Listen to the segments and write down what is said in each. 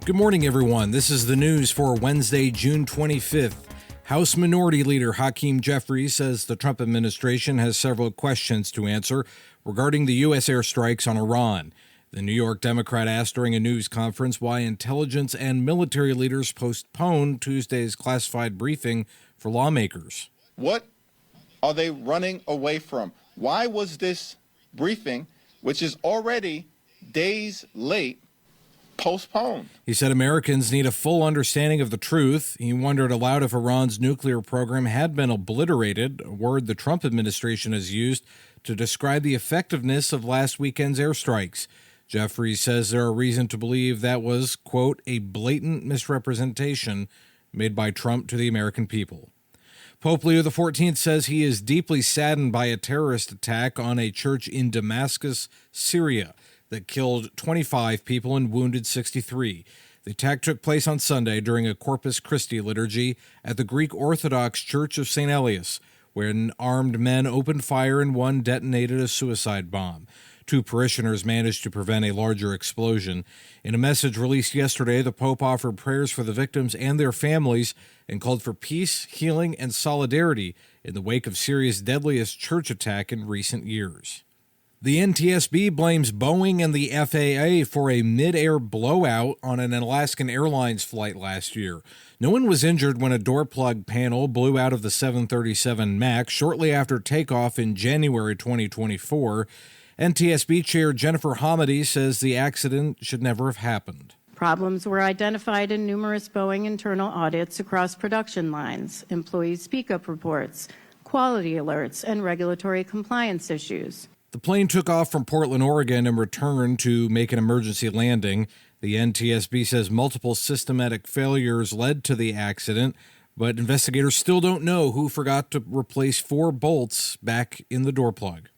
Good morning, everyone. This is the news for Wednesday, June 25th. House Minority Leader Hakeem Jeffries says the Trump administration has several questions to answer regarding the U.S. airstrikes on Iran. The New York Democrat asked during a news conference why intelligence and military leaders postponed Tuesday's classified briefing for lawmakers. What are they running away from? Why was this briefing, which is already days late, postponed? He said Americans need a full understanding of the truth. He wondered aloud if Iran's nuclear program had been obliterated, a word the Trump administration has used to describe the effectiveness of last weekend's airstrikes. Jeffries says there are reason to believe that was, quote, a blatant misrepresentation made by Trump to the American people. Pope Leo XIV says he is deeply saddened by a terrorist attack on a church in Damascus, Syria, that killed 25 people and wounded 63. The attack took place on Sunday during a Corpus Christi liturgy at the Greek Orthodox Church of St. Elias, when armed men opened fire and one detonated a suicide bomb. 2 parishioners managed to prevent a larger explosion. In a message released yesterday, the Pope offered prayers for the victims and their families and called for peace, healing, and solidarity in the wake of Syria's deadliest church attack in recent years. The NTSB blames Boeing and the FAA for a mid-air blowout on an Alaskan Airlines flight last year. No one was injured when a door plug panel blew out of the 737 MAX shortly after takeoff in January 2024. NTSB Chair Jennifer Hamady says the accident should never have happened. Problems were identified in numerous Boeing internal audits across production lines, employee speak-up reports, quality alerts, and regulatory compliance issues. The plane took off from Portland, Oregon, and returned to make an emergency landing. The NTSB says multiple systematic failures led to the accident, but investigators still don't know who forgot to replace 4 bolts back in the door plug.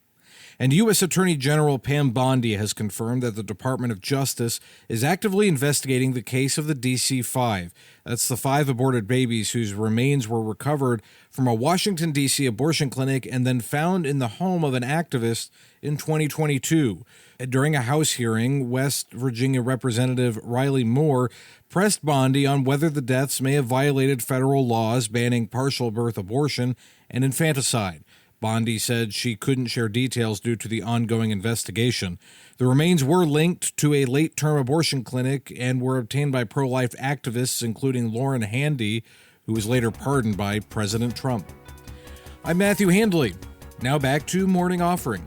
And U.S. Attorney General Pam Bondi has confirmed that the Department of Justice is actively investigating the case of the DC-5. That's the 5 aborted babies whose remains were recovered from a Washington, D.C. abortion clinic and then found in the home of an activist in 2022. During a House hearing, West Virginia Representative Riley Moore pressed Bondi on whether the deaths may have violated federal laws banning partial birth abortion and infanticide. Bondi said she couldn't share details due to the ongoing investigation. The remains were linked to a late-term abortion clinic and were obtained by pro-life activists, including Lauren Handy, who was later pardoned by President Trump. I'm Matthew Handley. Now back to Morning Offering.